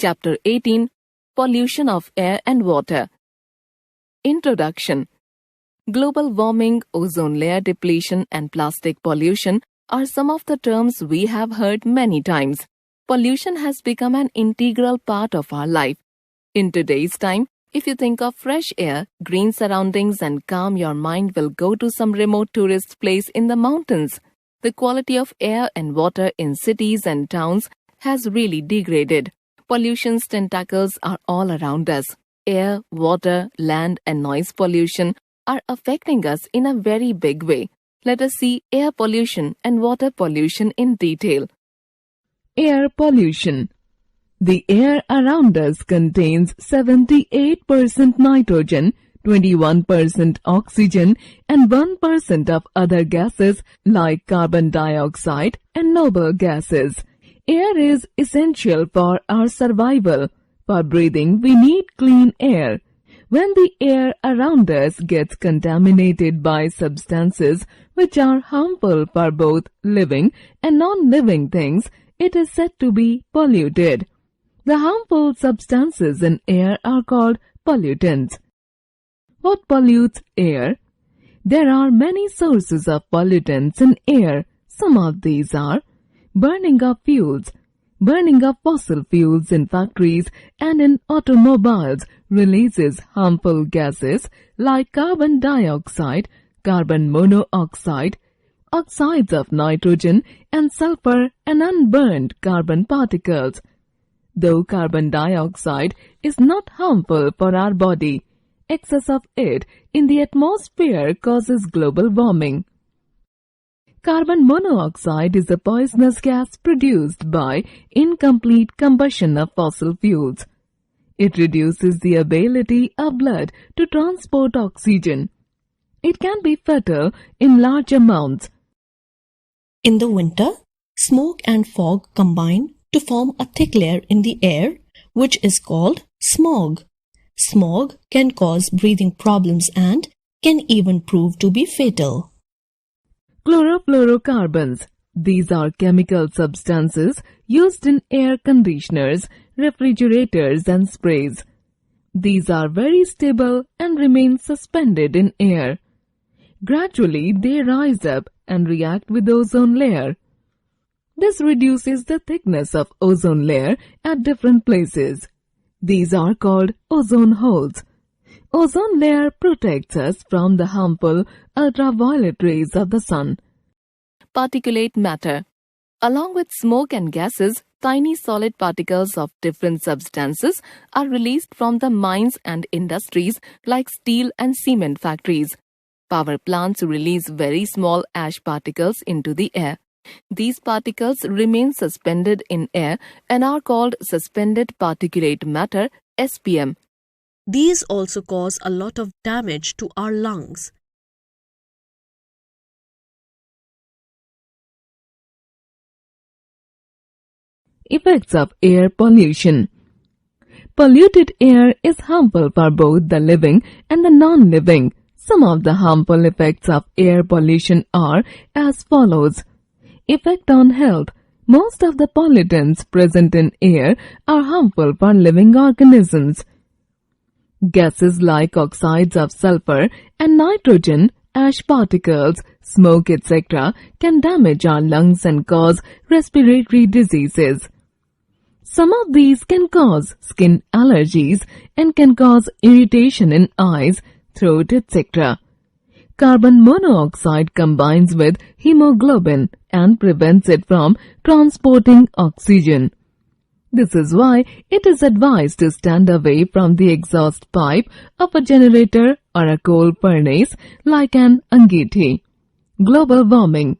Chapter 18, Pollution of Air and Water. Introduction. Global warming, ozone layer depletion, and plastic pollution are some of the terms we have heard many times. Pollution has become an integral part of our life. In today's time, if you think of fresh air, green surroundings, and calm, your mind will go to some remote tourist place in the mountains. The quality of air and water in cities and towns has really degraded. Pollution's tentacles are all around us. Air, water, land, and noise pollution are affecting us in a very big way. Let us see air pollution and water pollution in detail. Air pollution. The air around us contains 78% nitrogen, 21% oxygen, and 1% of other gases like carbon dioxide and noble gases. Air is essential for our survival. For breathing, we need clean air. When the air around us gets contaminated by substances which are harmful for both living and non-living things, it is said to be polluted. The harmful substances in air are called pollutants. What pollutes air? There are many sources of pollutants in air. Some of these are burning of fuels. Burning of fossil fuels in factories and in automobiles releases harmful gases like carbon dioxide, carbon monoxide, oxides of nitrogen and sulfur, and unburned carbon particles. Though carbon dioxide is not harmful for our body, excess of it in the atmosphere causes global warming. Carbon monoxide is a poisonous gas produced by incomplete combustion of fossil fuels. It reduces the ability of blood to transport oxygen. It can be fatal in large amounts. In the winter, smoke and fog combine to form a thick layer in the air, which is called smog. Smog can cause breathing problems and can even prove to be fatal. Chlorofluorocarbons. These are chemical substances used in air conditioners, refrigerators, and sprays. These are very stable and remain suspended in air. Gradually, they rise up and react with the ozone layer. This reduces the thickness of ozone layer at different places. These are called ozone holes. Ozone layer protects us from the harmful ultraviolet rays of the sun. Particulate matter. Along with smoke and gases, tiny solid particles of different substances are released from the mines and industries like steel and cement factories. Power plants release very small ash particles into the air. These particles remain suspended in air and are called suspended particulate matter, SPM. These also cause a lot of damage to our lungs. Effects of air pollution. Polluted air is harmful for both the living and the non-living. Some of the harmful effects of air pollution are as follows. Effect on health. Most of the pollutants present in air are harmful for living organisms. Gases like oxides of sulfur and nitrogen, ash particles, smoke, etc. can damage our lungs and cause respiratory diseases. Some of these can cause skin allergies and can cause irritation in eyes, throat, etc. Carbon monoxide combines with hemoglobin and prevents it from transporting oxygen. This is why it is advised to stand away from the exhaust pipe of a generator or a coal furnace like an angetti. Global warming.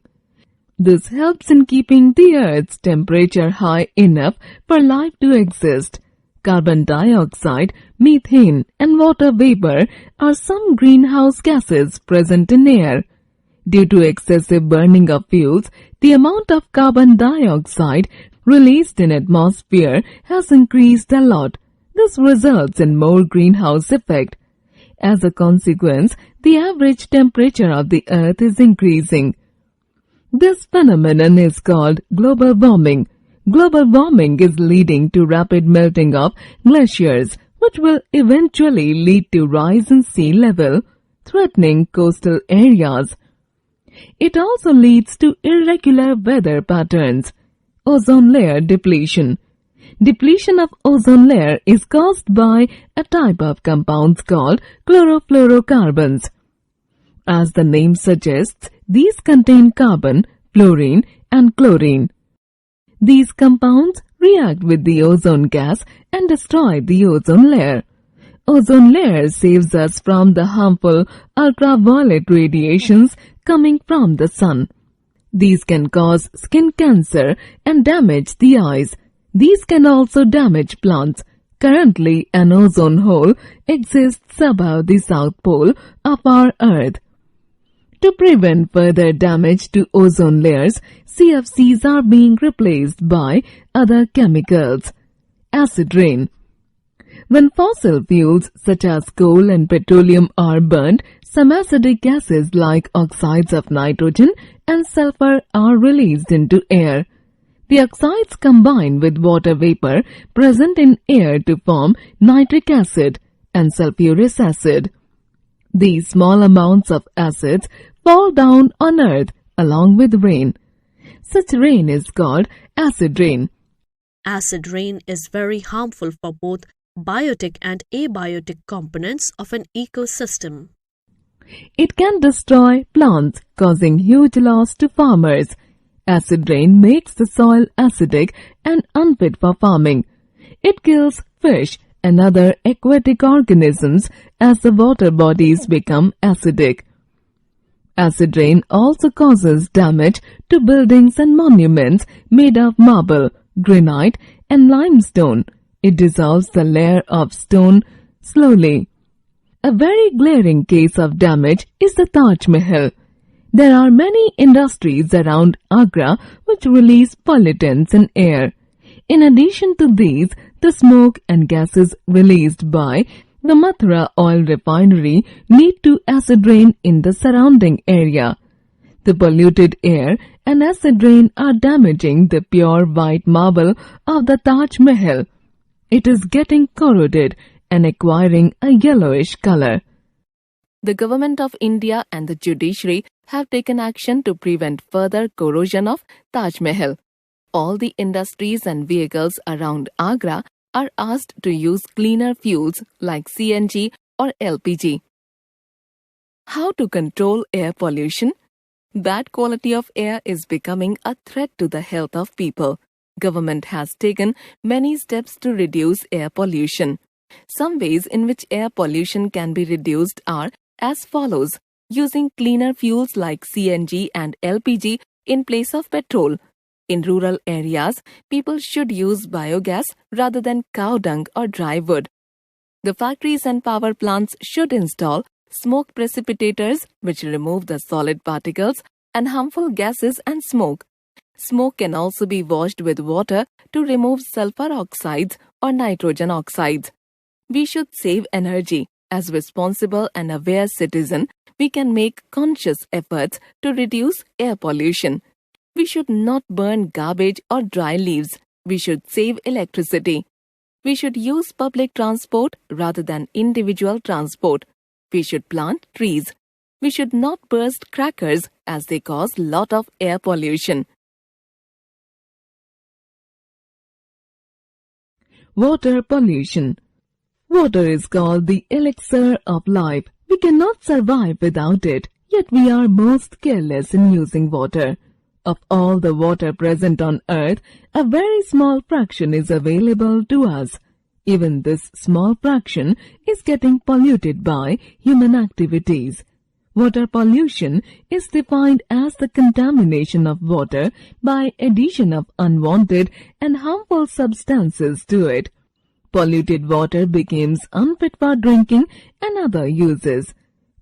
This helps in keeping the Earth's temperature high enough for life to exist. Carbon dioxide, methane, and water vapor are some greenhouse gases present in air. Due to excessive burning of fuels, the amount of carbon dioxide released in atmosphere has increased a lot. This results in more greenhouse effect. As a consequence, the average temperature of the Earth is increasing. This phenomenon is called global warming. Global warming is leading to rapid melting of glaciers, which will eventually lead to rise in sea level, threatening coastal areas. It also leads to irregular weather patterns. Ozone layer depletion. Depletion of ozone layer is caused by a type of compounds called chlorofluorocarbons. As the name suggests, these contain carbon, fluorine, and chlorine. These compounds react with the ozone gas and destroy the ozone layer. Ozone layer saves us from the harmful ultraviolet radiations coming from the sun. These can cause skin cancer and damage the eyes. These can also damage plants. Currently, an ozone hole exists above the south pole of our Earth. To prevent further damage to ozone layers, CFCs are being replaced by other chemicals. Acid rain. When fossil fuels such as coal and petroleum are burnt, some acidic gases like oxides of nitrogen and sulfur are released into air. The oxides combine with water vapor present in air to form nitric acid and sulfurous acid. These small amounts of acids fall down on earth along with rain. Such rain is called acid rain. Acid rain is very harmful for both biotic and abiotic components of an ecosystem. It can destroy plants, causing huge loss to farmers. Acid rain makes the soil acidic and unfit for farming. It kills fish and other aquatic organisms as the water bodies become acidic. Acid rain also causes damage to buildings and monuments made of marble, granite, and limestone. It dissolves the layer of stone slowly. A very glaring case of damage is the Taj Mahal. There are many industries around Agra which release pollutants in air. In addition to these, the smoke and gases released by the Mathura oil refinery lead to acid rain in the surrounding area. The polluted air and acid rain are damaging the pure white marble of the Taj Mahal. It is getting corroded and acquiring a yellowish color. The Government of India and the judiciary have taken action to prevent further corrosion of Taj Mahal. All the industries and vehicles around Agra are asked to use cleaner fuels like CNG or LPG. How to control air pollution? Bad quality of air is becoming a threat to the health of people. Government has taken many steps to reduce air pollution. Some ways in which air pollution can be reduced are as follows: using cleaner fuels like CNG and LPG in place of petrol. In rural areas, people should use biogas rather than cow dung or dry wood. The factories and power plants should install smoke precipitators which remove the solid particles and harmful gases and smoke. Smoke can also be washed with water to remove sulfur oxides or nitrogen oxides. We should save energy. As responsible and aware citizens, we can make conscious efforts to reduce air pollution. We should not burn garbage or dry leaves. We should save electricity. We should use public transport rather than individual transport. We should plant trees. We should not burst crackers as they cause lot of air pollution. Water pollution. Water is called the elixir of life. We cannot survive without it, yet we are most careless in using water. Of all the water present on earth, a very small fraction is available to us. Even this small fraction is getting polluted by human activities. Water pollution is defined as the contamination of water by addition of unwanted and harmful substances to it. Polluted water becomes unfit for drinking and other uses.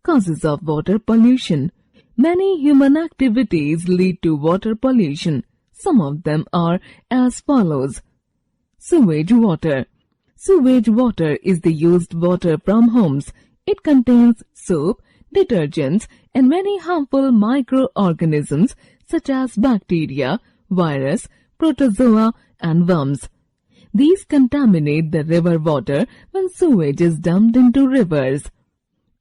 Causes of water pollution. Many human activities lead to water pollution. Some of them are as follows. Sewage water. Sewage water is the used water from homes. It contains soap, detergents, and many harmful microorganisms such as bacteria, virus, protozoa, and worms. These contaminate the river water when sewage is dumped into rivers.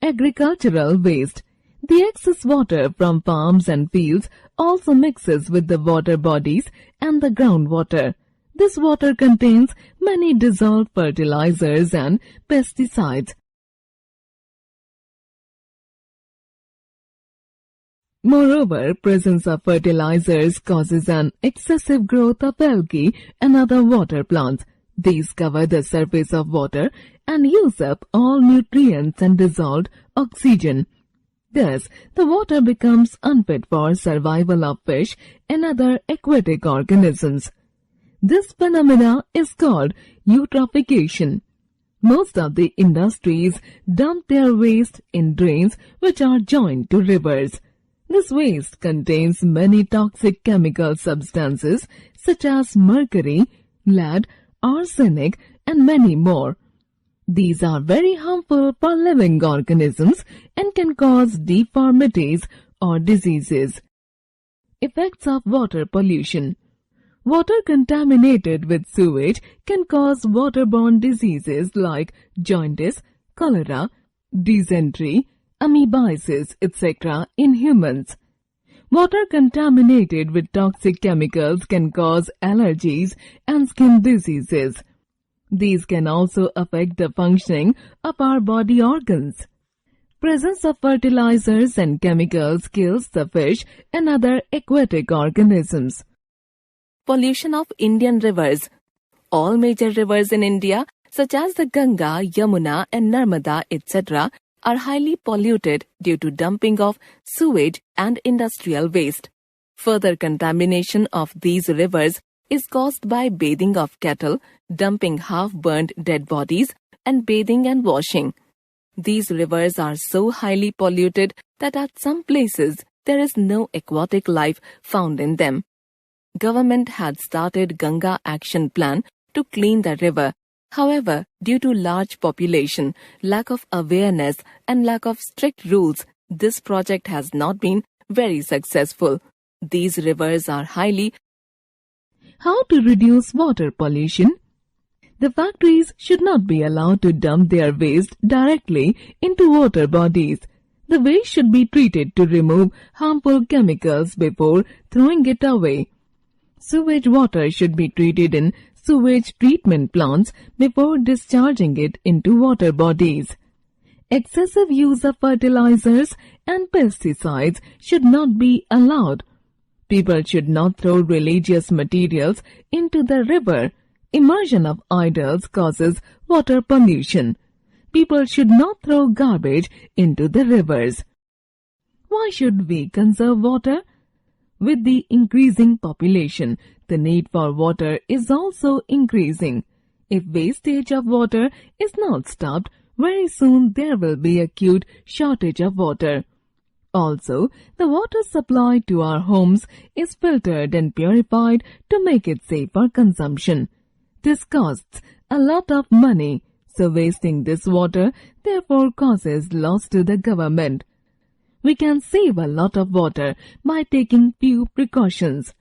Agricultural waste. The excess water from farms and fields also mixes with the water bodies and the groundwater. This water contains many dissolved fertilizers and pesticides. Moreover, presence of fertilizers causes an excessive growth of algae and other water plants. These cover the surface of water and use up all nutrients and dissolved oxygen. Thus, the water becomes unfit for survival of fish and other aquatic organisms. This phenomena is called eutrophication. Most of the industries dump their waste in drains which are joined to rivers. This waste contains many toxic chemical substances such as mercury, lead, arsenic, and many more. These are very harmful for living organisms and can cause deformities or diseases. Effects of water pollution. Water contaminated with sewage can cause waterborne diseases like jaundice, cholera, dysentery, amoebiasis, etc. in humans. Water contaminated with toxic chemicals can cause allergies and skin diseases. These can also affect the functioning of our body organs. Presence of fertilizers and chemicals kills the fish and other aquatic organisms. Pollution of Indian rivers. All major rivers in India, such as the Ganga, Yamuna and Narmada, etc., are highly polluted due to dumping of sewage and industrial waste. Further contamination of these rivers is caused by bathing of cattle, dumping half-burnt dead bodies, and bathing and washing. These rivers are so highly polluted that at some places there is no aquatic life found in them. Government had started Ganga Action Plan to clean the river. However, due to large population, lack of awareness and lack of strict rules, this project has not been very successful. These rivers are highly. How to reduce water pollution? The factories should not be allowed to dump their waste directly into water bodies. The waste should be treated to remove harmful chemicals before throwing it away. Sewage water should be treated in sewage treatment plants before discharging it into water bodies. Excessive use of fertilizers and pesticides should not be allowed. People should not throw religious materials into the river. Immersion of idols causes water pollution. People should not throw garbage into the rivers. Why should we conserve water? With the increasing population, the need for water is also increasing. If wastage of water is not stopped, very soon there will be acute shortage of water. Also, the water supply to our homes is filtered and purified to make it safe for consumption. This costs a lot of money, so wasting this water therefore causes loss to the government. We can save a lot of water by taking few precautions.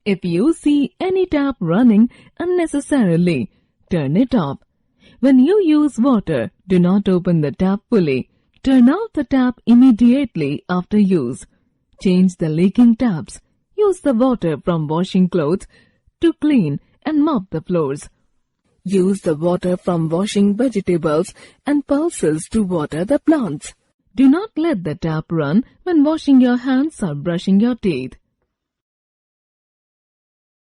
If you see any tap running unnecessarily, turn it off. When you use water, do not open the tap fully. Turn off the tap immediately after use. Change the leaking taps. Use the water from washing clothes to clean and mop the floors. Use the water from washing vegetables and pulses to water the plants. Do not let the tap run when washing your hands or brushing your teeth.